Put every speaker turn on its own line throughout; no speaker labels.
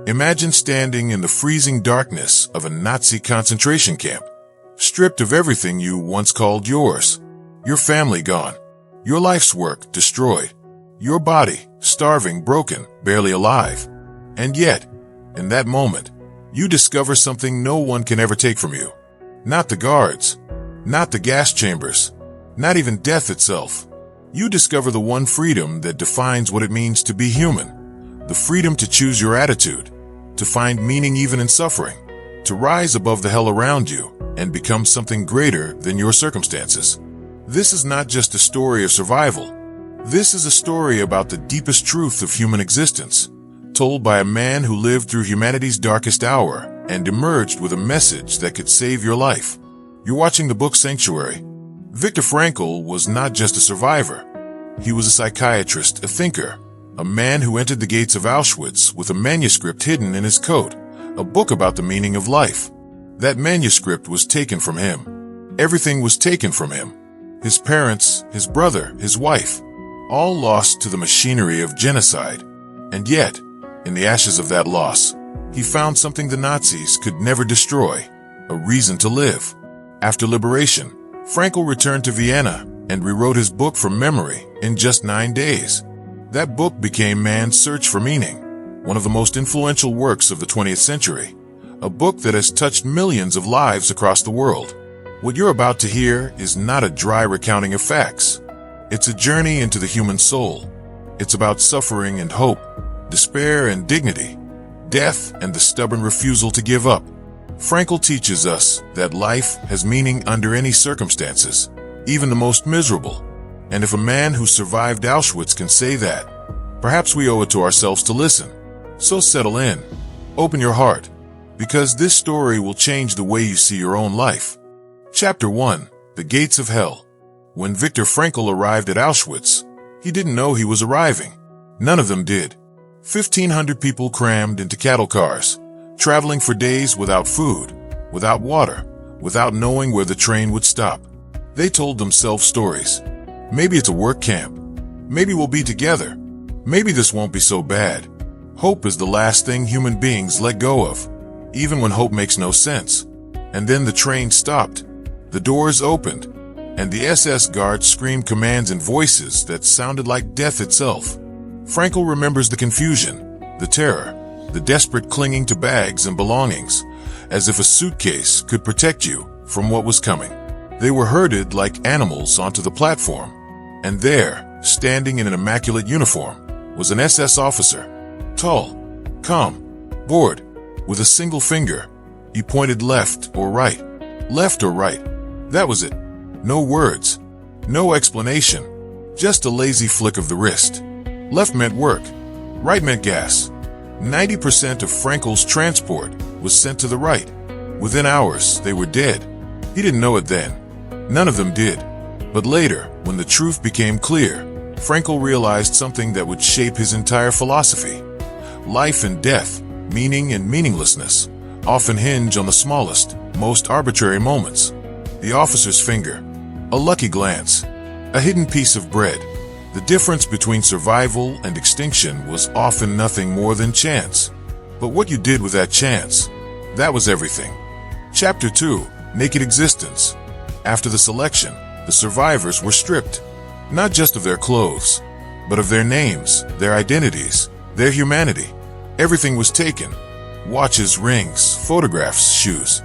Imagine standing in the freezing darkness of a Nazi concentration camp, stripped of everything you once called yours. Your family gone, your life's work destroyed, your body starving, broken, barely alive. And yet, in that moment, you discover something no one can ever take from you. Not the guards, not the gas chambers, not even death itself. You discover the one freedom that defines what it means to be human. The freedom to choose your attitude, to find meaning even in suffering, to rise above the hell around you and become something greater than your circumstances. This is not just a story of survival. This is a story about the deepest truth of human existence, told by a man who lived through humanity's darkest hour and emerged with a message that could save your life. You're watching the book Sanctuary. Viktor Frankl was not just a survivor. He was a psychiatrist, a thinker, a man who entered the gates of Auschwitz with a manuscript hidden in his coat, a book about the meaning of life. That manuscript was taken from him. Everything was taken from him. His parents, his brother, his wife, all lost to the machinery of genocide. And yet, in the ashes of that loss, he found something the Nazis could never destroy, a reason to live. After liberation, Frankl returned to Vienna and rewrote his book from memory in just 9 days. That book became man's search for meaning, one of the most influential works of the 20th century, a book that has touched millions of lives across the world. What you're about to hear is not a dry recounting of facts. It's a journey into the human soul. It's about suffering and hope, despair and dignity, death and the stubborn refusal to give up. Frankl teaches us that life has meaning under any circumstances, even the most miserable. And if a man who survived Auschwitz can say that, perhaps we owe it to ourselves to listen. So settle in, open your heart, because this story will change the way you see your own life. Chapter 1: The Gates of Hell. When Viktor Frankl arrived at Auschwitz, he didn't know he was arriving. None of them did. 1,500 people crammed into cattle cars, traveling for days without food, without water, without knowing where the train would stop. They told themselves stories. Maybe it's a work camp. Maybe we'll be together. Maybe this won't be so bad. Hope is the last thing human beings let go of, even when hope makes no sense. And then the train stopped. The doors opened, and the SS guards screamed commands in voices that sounded like death itself. Frankl remembers the confusion, the terror, the desperate clinging to bags and belongings, as if a suitcase could protect you from what was coming. They were herded like animals onto the platform, and there, standing in an immaculate uniform, was an SS officer. Tall, calm, bored, with a single finger. He pointed left or right. Left or right. That was it. No words. No explanation. Just a lazy flick of the wrist. Left meant work. Right meant gas. 90% of Frankl's transport was sent to the right. Within hours, they were dead. He didn't know it then. None of them did. But later, when the truth became clear, Frankl realized something that would shape his entire philosophy. Life and death, meaning and meaninglessness, often hinge on the smallest, most arbitrary moments. The officer's finger, a lucky glance, a hidden piece of bread. The difference between survival and extinction was often nothing more than chance. But what you did with that chance, that was everything. Chapter 2: Naked Existence. After the selection, the survivors were stripped, not just of their clothes, but of their names, their identities, their humanity. Everything was taken. Watches, rings, photographs, shoes.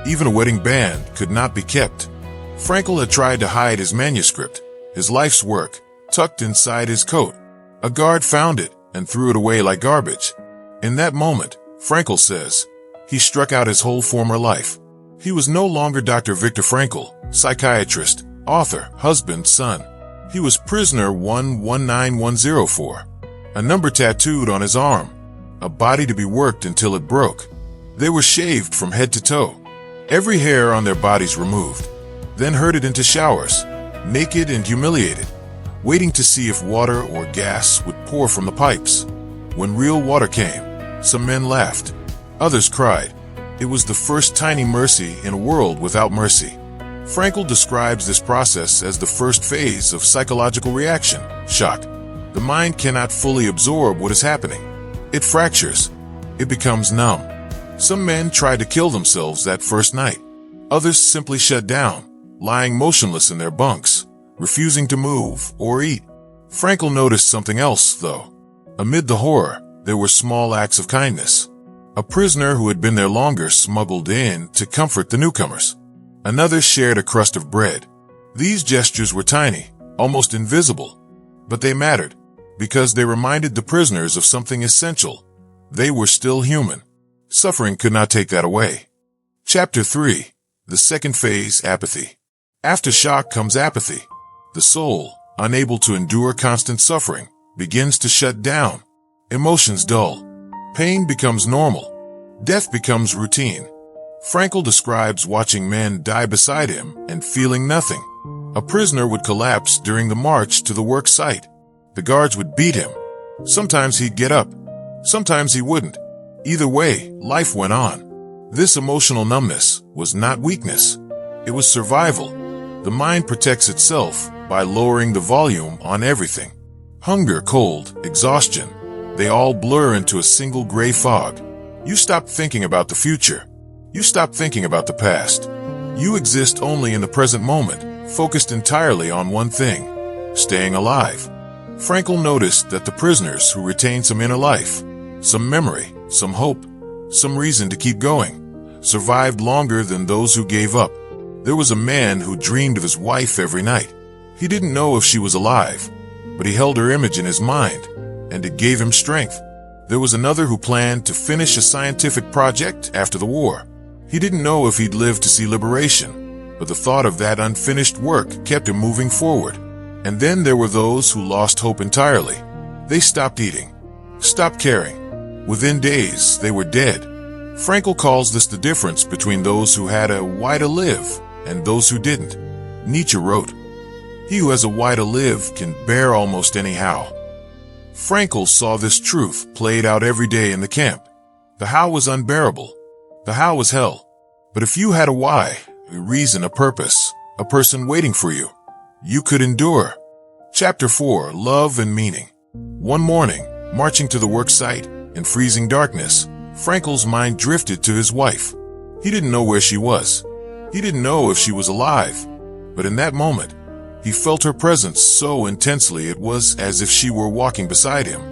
Even a wedding band could not be kept. Frankl had tried to hide his manuscript, his life's work, tucked inside his coat. A guard found it and threw it away like garbage. In that moment, Frankl says, he struck out his whole former life. He was no longer Dr. Viktor Frankl, psychiatrist, author, husband, son. He was prisoner 119104. A number tattooed on his arm. A body to be worked until it broke. They were shaved from head to toe. Every hair on their bodies removed. Then herded into showers, naked and humiliated, waiting to see if water or gas would pour from the pipes. When real water came, some men laughed. Others cried. It was the first tiny mercy in a world without mercy. Frankl describes this process as the first phase of psychological reaction, shock. The mind cannot fully absorb what is happening. It fractures. it becomes numb. Some men tried to kill themselves that first night. Others simply shut down, lying motionless in their bunks, refusing to move or eat. Frankl noticed something else, though. Amid the horror, there were small acts of kindness. A prisoner who had been there longer smuggled in to comfort the newcomers. Another shared a crust of bread. These gestures were tiny, almost invisible, but they mattered because they reminded the prisoners of something essential. They were still human. Suffering could not take that away. Chapter 3. The second phase, apathy. After shock comes apathy. The soul, unable to endure constant suffering, begins to shut down. Emotions dull. Pain becomes normal. Death becomes routine. Frankl describes watching men die beside him and feeling nothing. A prisoner would collapse during the march to the work site. The guards would beat him. Sometimes he'd get up. Sometimes he wouldn't. Either way, life went on. This emotional numbness was not weakness. It was survival. The mind protects itself by lowering the volume on everything. Hunger, cold, exhaustion, they all blur into a single gray fog. You stop thinking about the future. You stop thinking about the past. You exist only in the present moment, focused entirely on one thing: staying alive. Frankl noticed that the prisoners who retained some inner life, some memory, some hope, some reason to keep going, survived longer than those who gave up. There was a man who dreamed of his wife every night. He didn't know if she was alive, but he held her image in his mind, and it gave him strength. There was another who planned to finish a scientific project after the war. He didn't know if he'd live to see liberation, but the thought of that unfinished work kept him moving forward. And then there were those who lost hope entirely. They stopped eating, stopped caring. Within days, they were dead. Frankl calls this the difference between those who had a why to live and those who didn't. Nietzsche wrote, "He who has a why to live can bear almost any how." Frankl saw this truth played out every day in the camp. The how was unbearable. The how was hell. But if you had a why, a reason, a purpose, a person waiting for you, you could endure. Chapter 4. Love and Meaning. One morning, marching to the work site in freezing darkness, Frankl's mind drifted to his wife. He didn't know where she was. He didn't know if she was alive. But in that moment, he felt her presence so intensely it was as if she were walking beside him.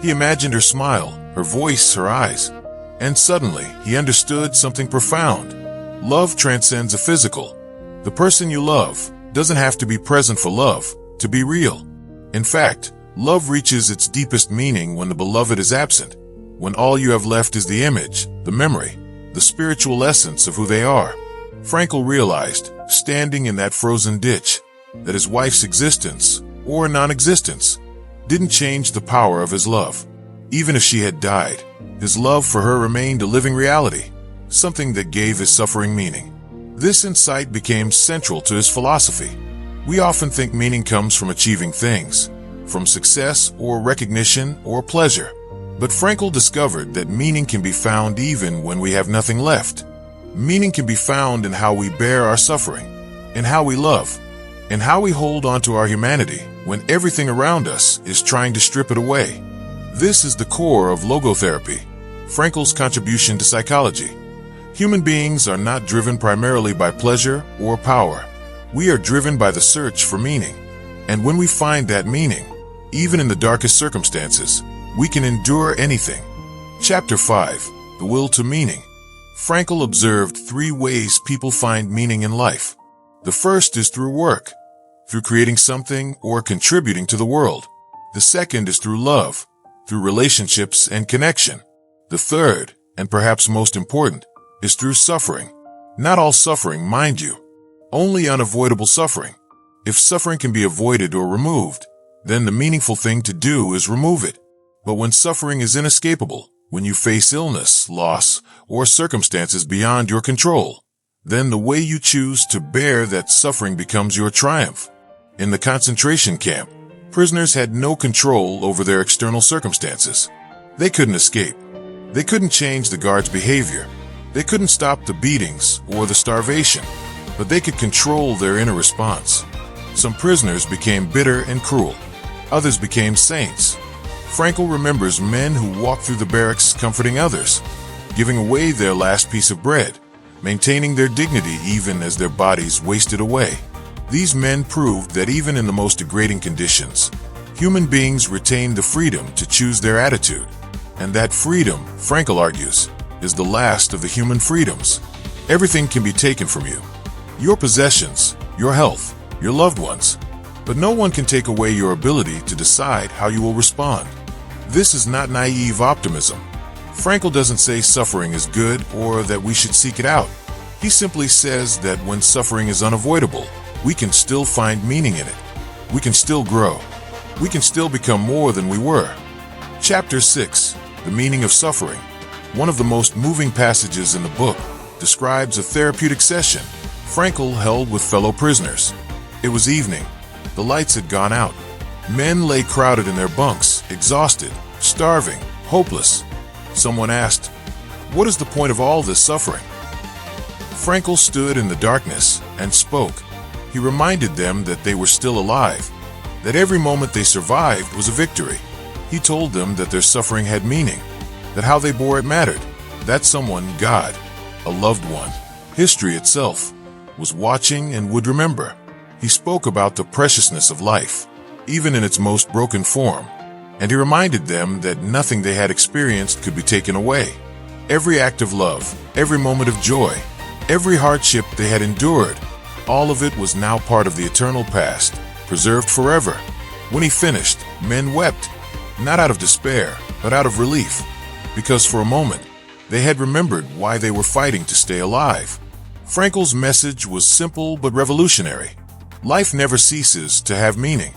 He imagined her smile, her voice, her eyes. And suddenly, he understood something profound. Love transcends the physical. The person you love doesn't have to be present for love to be real. In fact, love reaches its deepest meaning when the beloved is absent, when all you have left is the image, the memory, the spiritual essence of who they are. Frankl realized, standing in that frozen ditch, that his wife's existence, or non-existence, didn't change the power of his love. Even if she had died, his love for her remained a living reality, something that gave his suffering meaning. This insight became central to his philosophy. We often think meaning comes from achieving things, from success or recognition or pleasure. But Frankl discovered that meaning can be found even when we have nothing left. Meaning can be found in how we bear our suffering, in how we love, in how we hold on to our humanity when everything around us is trying to strip it away. This is the core of logotherapy, Frankl's contribution to psychology. Human beings are not driven primarily by pleasure or power. We are driven by the search for meaning. And when we find that meaning, even in the darkest circumstances, we can endure anything. Chapter 5. The Will to Meaning. Frankl observed 3 ways people find meaning in life. The first is through work, through creating something or contributing to the world. The second is through love, through relationships and connection. The third, and perhaps most important, is through suffering. Not all suffering, mind you. Only unavoidable suffering. If suffering can be avoided or removed, then the meaningful thing to do is remove it. But when suffering is inescapable, when you face illness, loss, or circumstances beyond your control, then the way you choose to bear that suffering becomes your triumph. In the concentration camp, prisoners had no control over their external circumstances. They couldn't escape. They couldn't change the guards' behavior. They couldn't stop the beatings or the starvation, but they could control their inner response. Some prisoners became bitter and cruel. Others became saints. Frankl remembers men who walked through the barracks comforting others, giving away their last piece of bread, maintaining their dignity even as their bodies wasted away. These men proved that even in the most degrading conditions, human beings retain the freedom to choose their attitude. And that freedom, Frankl argues, is the last of the human freedoms. Everything can be taken from you. Your possessions, your health, your loved ones. But no one can take away your ability to decide how you will respond. This is not naive optimism. Frankl doesn't say suffering is good or that we should seek it out. He simply says that when suffering is unavoidable, we can still find meaning in it. We can still grow. We can still become more than we were. Chapter 6, The Meaning of Suffering. One of the most moving passages in the book describes a therapeutic session Frankl held with fellow prisoners. It was evening. The lights had gone out. Men lay crowded in their bunks, exhausted, starving, hopeless. Someone asked, "What is the point of all this suffering?" Frankl stood in the darkness and spoke. He reminded them that they were still alive, that every moment they survived was a victory. He told them that their suffering had meaning, that how they bore it mattered, that someone, God, a loved one, history itself, was watching and would remember. He spoke about the preciousness of life, even in its most broken form, and he reminded them that nothing they had experienced could be taken away. Every act of love, every moment of joy, every hardship they had endured, all of it was now part of the eternal past, preserved forever. When he finished, men wept, not out of despair, but out of relief, because for a moment, they had remembered why they were fighting to stay alive. Frankl's message was simple but revolutionary. Life never ceases to have meaning.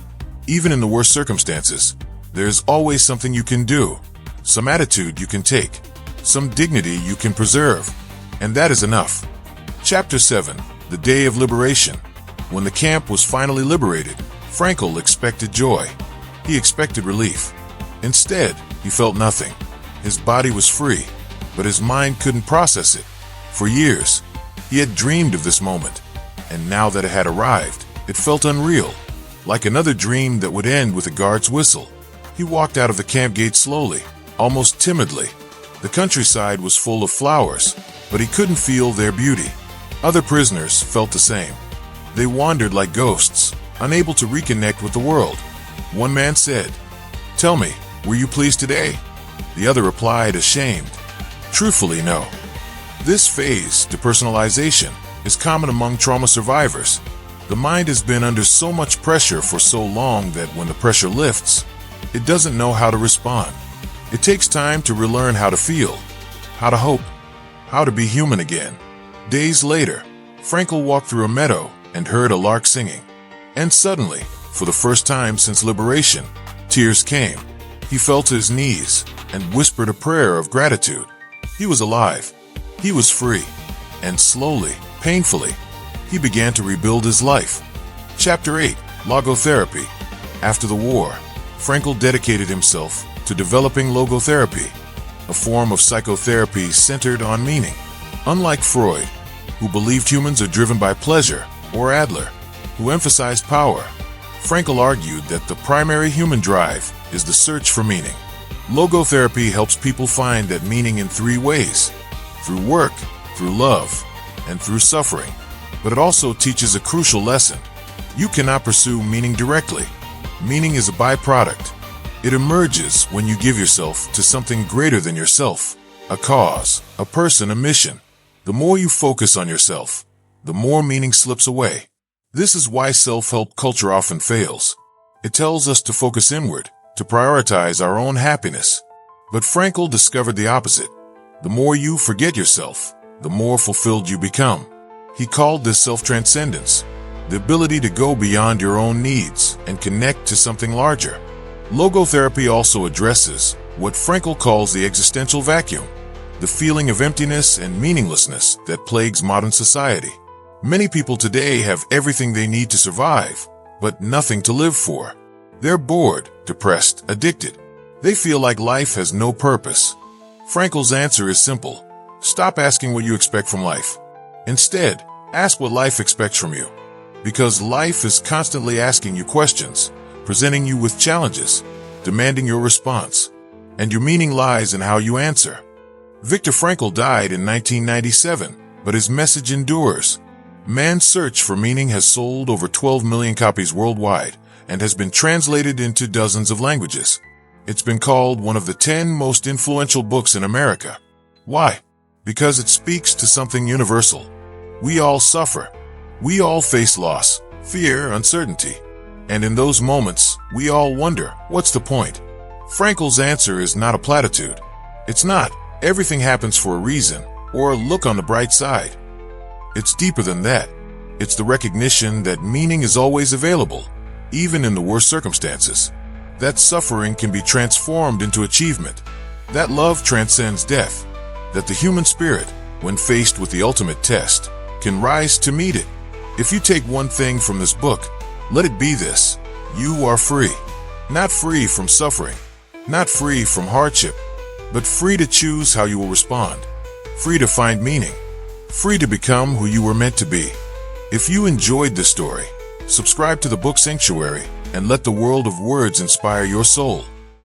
Even in the worst circumstances, there's always something you can do, some attitude you can take, some dignity you can preserve, and that is enough. Chapter 7, The Day of Liberation. When the camp was finally liberated, Frankl expected joy. He expected relief. Instead, he felt nothing. His body was free, but his mind couldn't process it. For years, he had dreamed of this moment, and now that it had arrived, it felt unreal, like another dream that would end with a guard's whistle. He walked out of the camp gate slowly, almost timidly. The countryside was full of flowers, but he couldn't feel their beauty. Other prisoners felt the same. They wandered like ghosts, unable to reconnect with the world. One man said, "Tell me, were you pleased today?" The other replied, ashamed, "Truthfully, no." This phase, depersonalization, is common among trauma survivors. The mind has been under so much pressure for so long that when the pressure lifts, it doesn't know how to respond. It takes time to relearn how to feel, how to hope, how to be human again. Days later, Frankl walked through a meadow and heard a lark singing. And suddenly, for the first time since liberation, tears came. He fell to his knees and whispered a prayer of gratitude. He was alive. He was free. And slowly, painfully, he began to rebuild his life. Chapter 8, Logotherapy. After the war, Frankl dedicated himself to developing logotherapy, a form of psychotherapy centered on meaning. Unlike Freud, who believed humans are driven by pleasure, or Adler, who emphasized power, Frankl argued that the primary human drive is the search for meaning. Logotherapy helps people find that meaning in three ways: through work, through love, and through suffering. But it also teaches a crucial lesson. You cannot pursue meaning directly. Meaning is a byproduct. It emerges when you give yourself to something greater than yourself, a cause, a person, a mission. The more you focus on yourself, the more meaning slips away. This is why self-help culture often fails. It tells us to focus inward, to prioritize our own happiness. But Frankl discovered the opposite. The more you forget yourself, the more fulfilled you become. He called this self-transcendence, the ability to go beyond your own needs and connect to something larger. Logotherapy also addresses what Frankl calls the existential vacuum, the feeling of emptiness and meaninglessness that plagues modern society. Many people today have everything they need to survive, but nothing to live for. They're bored, depressed, addicted. They feel like life has no purpose. Frankl's answer is simple. Stop asking what you expect from life. Instead, ask what life expects from you. Because life is constantly asking you questions, presenting you with challenges, demanding your response. And your meaning lies in how you answer. Viktor Frankl died in 1997, but his message endures. Man's search for meaning has sold over 12 million copies worldwide and has been translated into dozens of languages. It's been called one of the 10 most influential books in America. Why? Because it speaks to something universal. We all suffer. We all face loss, fear, uncertainty. And in those moments, we all wonder, what's the point? Frankl's answer is not a platitude. It's not, everything happens for a reason, or look on the bright side. It's deeper than that. It's the recognition that meaning is always available, even in the worst circumstances. That suffering can be transformed into achievement. That love transcends death. That the human spirit, when faced with the ultimate test, can rise to meet it. If you take one thing from this book, let it be this: you are free. Not free from suffering, not free from hardship, but free to choose how you will respond. Free to find meaning. Free to become who you were meant to be. If you enjoyed this story, subscribe to the Book Sanctuary and let the world of words inspire your soul.